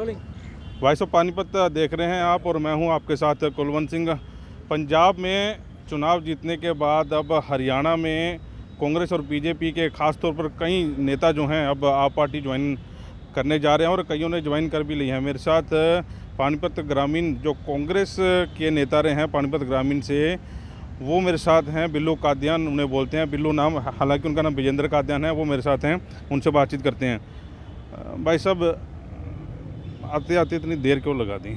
Voice of Panipat देख रहे हैं आप और मैं हूं आपके साथ कुलवंत सिंह। पंजाब में चुनाव जीतने के बाद अब हरियाणा में कांग्रेस और बीजेपी के ख़ास तौर पर कई नेता जो हैं अब आप पार्टी ज्वाइन करने जा रहे हैं और कईयों ने ज्वाइन कर भी ली है। मेरे साथ पानीपत ग्रामीण जो कांग्रेस के नेता रहे हैं पानीपत ग्रामीण से, वो मेरे साथ हैं बिल्लू कादियान, उन्हें बोलते हैं बिल्लू नाम, हालांकि उनका नाम विजेंद्र कादियान है। वो मेरे साथ हैं, उनसे बातचीत करते हैं। भाई साहब, आते आते इतनी देर क्यों लगा दी?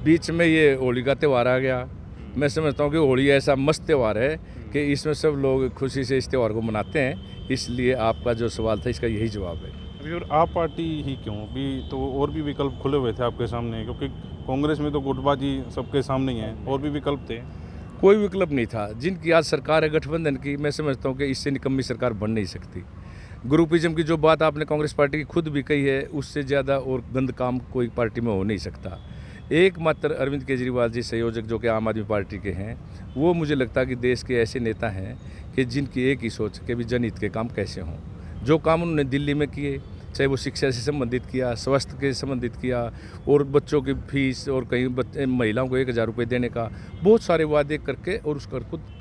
बीच में ये होली का त्यौहार आ गया। मैं समझता हूँ कि होली ऐसा मस्त त्यौहार है कि इसमें सब लोग खुशी से इस त्यौहार को मनाते हैं, इसलिए आपका जो सवाल था इसका यही जवाब है। अभी और आप पार्टी ही क्यों? भी तो और भी विकल्प खुले हुए थे आपके सामने, क्योंकि कांग्रेस में तो गुटबाजी सबके सामने ही है, और भी विकल्प थे। कोई विकल्प नहीं था। जिनकी आज सरकार है गठबंधन की, मैं समझता हूँ कि इससे निकम्मी सरकार बन नहीं सकती। ग्रुपिज्म की जो बात आपने कांग्रेस पार्टी की खुद भी कही है, उससे ज़्यादा और गंद काम कोई पार्टी में हो नहीं सकता। एकमात्र अरविंद केजरीवाल जी संयोजक जो कि आम आदमी पार्टी के हैं, वो मुझे लगता है कि देश के ऐसे नेता हैं कि जिनकी एक ही सोच है कि भी जनहित के काम कैसे हों। जो काम उन्होंने दिल्ली में किए, चाहे वो शिक्षा से संबंधित किया, स्वास्थ्य के संबंधित किया, और बच्चों की फीस और कहीं महिलाओं को 1000 रुपये देने का, बहुत सारे वादे करके और उस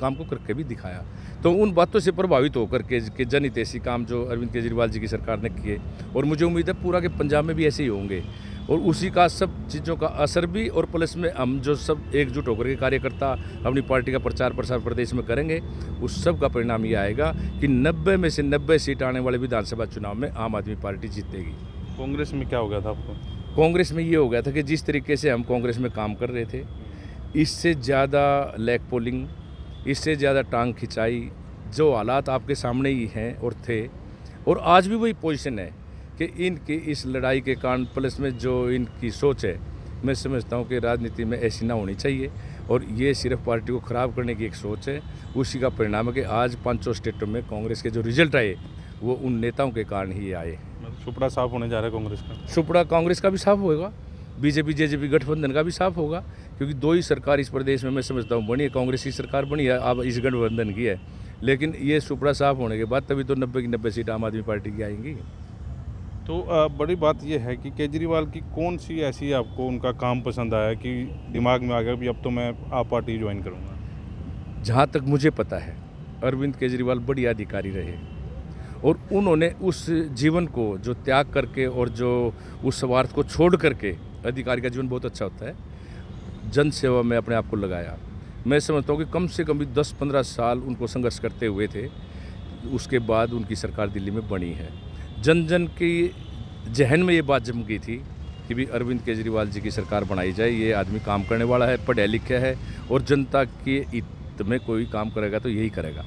काम को करके भी दिखाया। तो उन बातों से प्रभावित होकर के जनहितैषी काम जो अरविंद केजरीवाल जी की सरकार ने किए, और मुझे उम्मीद है पूरा के पंजाब में भी ऐसे ही होंगे, और उसी का सब चीज़ों का असर भी, और प्लस में हम जो सब एकजुट होकर के कार्यकर्ता अपनी पार्टी का प्रचार प्रसार प्रदेश में करेंगे, उस सब का परिणाम ये आएगा कि 90 में से 90 सीट आने वाले विधानसभा चुनाव में आम आदमी पार्टी जीतेगी। कांग्रेस में क्या हो गया था आपको? कांग्रेस में ये हो गया था कि जिस तरीके से हम कांग्रेस में काम कर रहे थे, इससे ज़्यादा लैग पोलिंग, इससे ज़्यादा टांग खिंचाई, जो हालात आपके सामने ही हैं और थे, और आज भी वही पोजीशन है कि इनकी इस लड़ाई के कारण, प्लस में जो इनकी सोच है, मैं समझता हूँ कि राजनीति में ऐसी ना होनी चाहिए, और ये सिर्फ पार्टी को ख़राब करने की एक सोच है। उसी का परिणाम है कि आज 5 स्टेटों में कांग्रेस के जो रिजल्ट आए वो उन नेताओं के कारण ही आए। सुपड़ा साफ होने जा रहा है कांग्रेस का? सुपड़ा कांग्रेस का भी साफ होगा, बीजेपी जेजेपी गठबंधन का भी साफ होगा, क्योंकि 2 ही सरकार इस प्रदेश में मैं समझता हूँ बनी है। कांग्रेस की सरकार बनी है, अब इस गठबंधन की है, लेकिन ये सुपड़ा साफ होने के बाद तभी तो 90 की 90 सीट आम आदमी पार्टी की आएंगी। तो बड़ी बात यह है कि केजरीवाल की कौन सी ऐसी आपको उनका काम पसंद आया कि दिमाग में आ गया भी अब तो मैं आप पार्टी ज्वाइन करूँगा? जहाँ तक मुझे पता है, अरविंद केजरीवाल बढ़िया अधिकारी रहे, और उन्होंने उस जीवन को जो त्याग करके और जो उस स्वार्थ को छोड़ करके, अधिकारी का जीवन बहुत अच्छा होता है, जन सेवा में अपने आप को लगाया। मैं समझता हूँ कि कम से कम भी 10-15 साल उनको संघर्ष करते हुए थे, उसके बाद उनकी सरकार दिल्ली में बनी है। जन जन की जहन में ये बात जम गई थी कि भी अरविंद केजरीवाल जी की सरकार बनाई जाए, ये आदमी काम करने वाला है, पढ़ा लिखा है, और जनता के हित में कोई काम करेगा तो यही करेगा।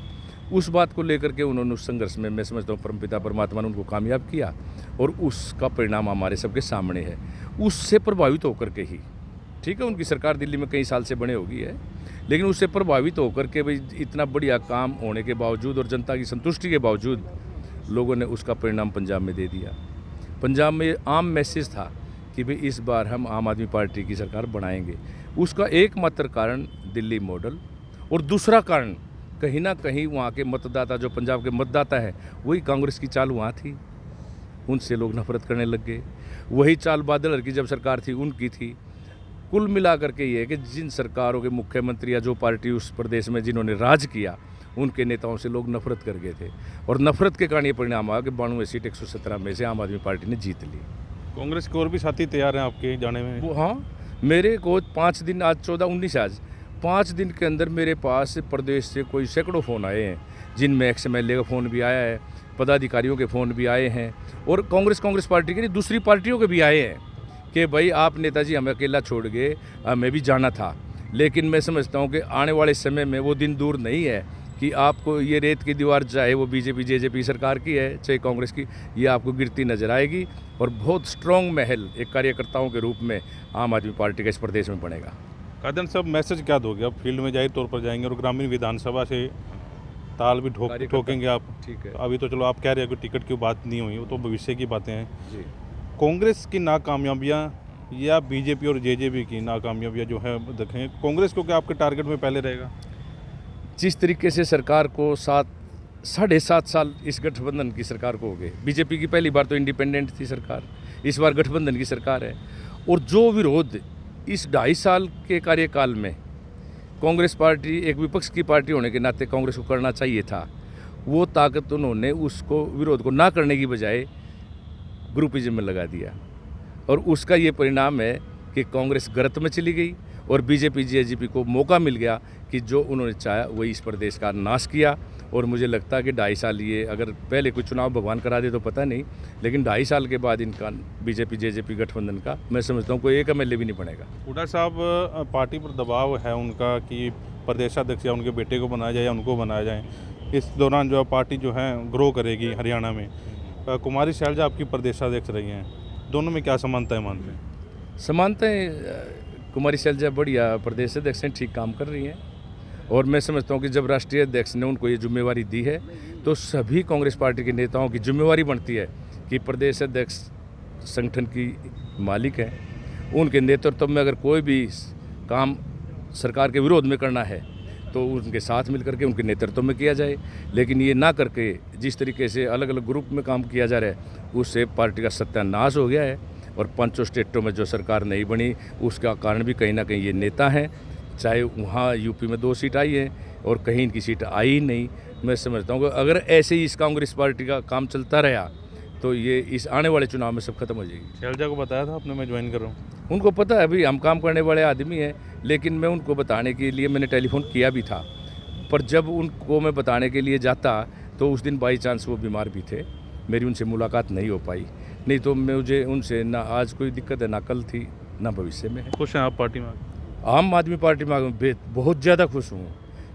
उस बात को लेकर के उन्होंने उस संघर्ष में, मैं समझता हूँ परमपिता परमात्मा ने उनको कामयाब किया, और उसका परिणाम हमारे सबके सामने है। उससे प्रभावित होकर के ही, ठीक है, उनकी सरकार दिल्ली में कई साल से बने होगी है, लेकिन उससे प्रभावित होकर के भाई इतना बढ़िया काम होने के बावजूद और जनता की संतुष्टि के बावजूद लोगों ने उसका परिणाम पंजाब में दे दिया। पंजाब में आम मैसेज था कि भाई इस बार हम आम आदमी पार्टी की सरकार बनाएंगे। उसका एकमात्र कारण दिल्ली मॉडल, और दूसरा कारण कहीं ना कहीं वहाँ के मतदाता, जो पंजाब के मतदाता हैं, वही कांग्रेस की चाल वहाँ थी, उनसे लोग नफरत करने लग गए। वही चाल बादल की जब सरकार थी उनकी थी। कुल मिलाकर के ये है कि जिन सरकारों के मुख्यमंत्री या जो पार्टी उस प्रदेश में जिन्होंने राज किया, उनके नेताओं से लोग नफरत कर गए थे, और नफरत के कारण ये परिणाम आया कि 92 सीट 117 में से आम आदमी पार्टी ने जीत ली। कांग्रेस के और भी साथी तैयार हैं आपके जाने में? वो हाँ, मेरे को 5 दिन, आज 14-19 आज 5 दिन के अंदर मेरे पास प्रदेश से कोई सैकड़ों फ़ोन आए हैं, जिनमें XMLA का फ़ोन भी आया है, पदाधिकारियों के फ़ोन भी आए हैं, और कांग्रेस पार्टी के नहीं दूसरी पार्टियों के भी आए हैं कि भाई आप नेताजी हमें अकेला छोड़ गए, हमें भी जाना था। लेकिन मैं समझता हूँ कि आने वाले समय में वो दिन दूर नहीं है कि आपको ये रेत की दीवार, चाहे वो बीजेपी जेजेपी सरकार की है चाहे कांग्रेस की, ये आपको गिरती नजर आएगी, और बहुत स्ट्रॉन्ग महल एक कार्यकर्ताओं के रूप में आम आदमी पार्टी का इस प्रदेश में बनेगा। कादियान साहब, मैसेज क्या दोगे? अब फील्ड में जाहिर तौर पर जाएंगे और ग्रामीण विधानसभा से ताल भी ठोकेंगे आप। ठीक है, अभी तो चलो आप कह रहे हो कि टिकट की बात नहीं हुई, वो तो भविष्य की बातें हैं जी। कांग्रेस की नाकामयाबियाँ या बीजेपी और जेजेपी की नाकामयाबियाँ जो है देखें, कांग्रेस को क्या आपके टारगेट में पहले रहेगा? जिस तरीके से सरकार को 7-7.5 साल इस गठबंधन की सरकार को हो गए, बीजेपी की पहली बार तो इंडिपेंडेंट थी सरकार, इस बार गठबंधन की सरकार है। और जो विरोध इस 2.5 साल के कार्यकाल में कांग्रेस पार्टी एक विपक्ष की पार्टी होने के नाते कांग्रेस को करना चाहिए था, वो ताकत उन्होंने उसको विरोध को ना करने की बजाय ग्रुपिज्म में लगा दिया। और उसका ये परिणाम है कि कांग्रेस गर्त में चली गई और बीजेपी जेजेपी को मौका मिल गया कि जो उन्होंने चाहा वही इस प्रदेश का नाश किया। और मुझे लगता है कि 2.5 साल ये अगर पहले कोई चुनाव भगवान करा दे तो पता नहीं, लेकिन 2.5 साल के बाद इनका बीजेपी जेजेपी गठबंधन का मैं समझता हूँ कोई एक एमएलए भी नहीं बनेगा। हुड्डा साहब, पार्टी पर दबाव है उनका कि प्रदेशाध्यक्ष या उनके बेटे को बनाया जाए या उनको बनाया जाए। इस दौरान जो है पार्टी जो है ग्रो करेगी हरियाणा में। कुमारी शैलजा आपकी प्रदेशाध्यक्ष रही हैं, दोनों में क्या समानताएं मानते हैं? समानताएं, कुमारी शैलजा बढ़िया प्रदेश अध्यक्ष हैं, ठीक काम कर रही हैं। और मैं समझता हूँ कि जब राष्ट्रीय अध्यक्ष ने उनको ये जिम्मेवारी दी है तो सभी कांग्रेस पार्टी के नेताओं की जिम्मेवारी बनती है कि प्रदेश अध्यक्ष संगठन की मालिक है, उनके नेतृत्व में अगर कोई भी काम सरकार के विरोध में करना है तो उनके साथ मिल करके उनके नेतृत्व में किया जाए। लेकिन ये ना करके जिस तरीके से अलग अलग ग्रुप में काम किया जा रहा है उससे पार्टी का सत्यानाश हो गया है। और 5 स्टेटों में जो सरकार नहीं बनी उसका कारण भी कहीं ना कहीं ये नेता हैं, चाहे वहाँ यूपी में 2 सीट आई है और कहीं इनकी सीट आई ही नहीं। मैं समझता हूँ कि अगर ऐसे ही इस कांग्रेस पार्टी का काम चलता रहा तो ये इस आने वाले चुनाव में सब खत्म हो जाएगी। शैलजा को बताया था आपने मैं ज्वाइन कर रहा हूँ? उनको पता है अभी हम काम करने वाले आदमी हैं, लेकिन मैं उनको बताने के लिए मैंने टेलीफोन किया भी था, पर जब उनको मैं बताने के लिए जाता तो उस दिन बाई चांस वो बीमार भी थे, मेरी उनसे मुलाकात नहीं हो पाई। नहीं तो मुझे उनसे ना आज कोई दिक्कत है, ना कल थी, ना भविष्य में है। खुश हैं आप पार्टी में? आम आदमी पार्टी में बहुत ज़्यादा खुश हूँ,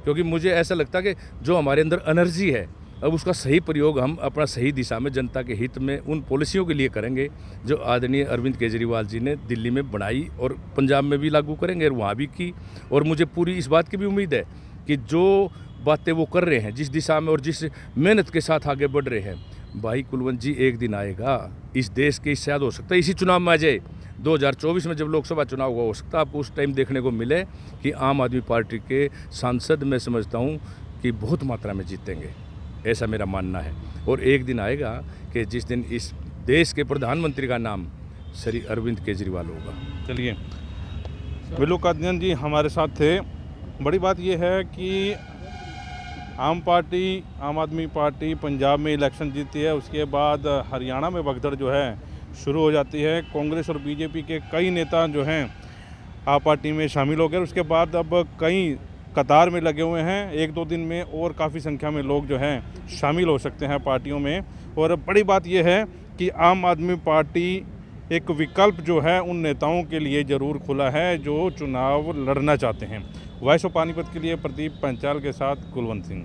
क्योंकि मुझे ऐसा लगता है कि जो हमारे अंदर एनर्जी है अब उसका सही प्रयोग हम अपना सही दिशा में जनता के हित में उन पॉलिसियों के लिए करेंगे जो आदरणीय अरविंद केजरीवाल जी ने दिल्ली में बनाई और पंजाब में भी लागू करेंगे और वहाँ भी की। और मुझे पूरी इस बात की भी उम्मीद है कि जो बातें वो कर रहे हैं, जिस दिशा में और जिस मेहनत के साथ आगे बढ़ रहे हैं, भाई कुलवंत जी एक दिन आएगा इस देश के शायद हो सकता है इसी चुनाव में आ जाए 2024 में जब लोकसभा चुनाव हुआ, हो सकता है आपको उस टाइम देखने को मिले कि आम आदमी पार्टी के सांसद मैं समझता हूँ कि बहुत मात्रा में जीतेंगे, ऐसा मेरा मानना है। और एक दिन आएगा कि जिस दिन इस देश के प्रधानमंत्री का नाम श्री अरविंद केजरीवाल होगा। चलिए, विलू कादियान जी हमारे साथ थे। बड़ी बात यह है कि आम आदमी पार्टी पंजाब में इलेक्शन जीती है, उसके बाद हरियाणा में भगदड़ जो है शुरू हो जाती है। कांग्रेस और बीजेपी के कई नेता जो हैं आप पार्टी में शामिल हो गए, उसके बाद अब कई कतार में लगे हुए हैं। 1-2 दिन में और काफ़ी संख्या में लोग जो हैं शामिल हो सकते हैं पार्टियों में। और बड़ी बात यह है कि आम आदमी पार्टी एक विकल्प जो है उन नेताओं के लिए ज़रूर खुला है जो चुनाव लड़ना चाहते हैं। वॉइस ऑफ पानीपत के लिए प्रदीप पंचाल के साथ कुलवंत सिंह।